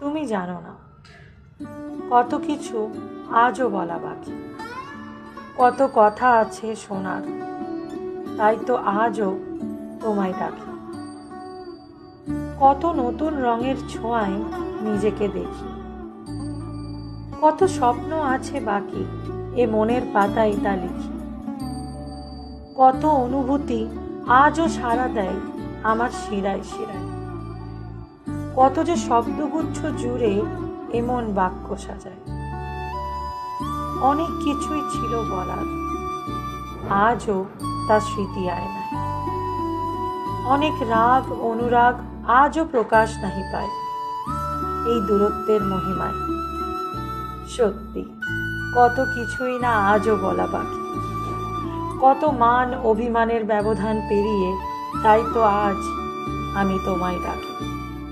তুমি জানো না, কত কিছু আজও বলা বাকি, কত কথা আছে শোনার, তাই তো আজও তোমায় ডাকি। কত নতুন রঙের ছোঁয়ায় নিজেকে দেখি, কত স্বপ্ন আছে বাকি, এ মনের পাতায় তা লিখি। কত অনুভূতি আজও সাড়া দেয় আমার শিরায় শিরায়, কত যে শব্দগুচ্ছ জুড়ে এমন বাক্য সাজায়। অনেক কিছুই ছিল বলার, আজও তা স্মৃতি আয়নায়। অনেক রাগ অনুরাগ আজও প্রকাশ নাহি পায় এই দূরত্বের মহিমায়। সত্যি কত কিছুই না আজও বলা বাকি, কত মান অভিমানের ব্যবধান পেরিয়ে, তাই তো আজ আমি তোমায় ডাকি।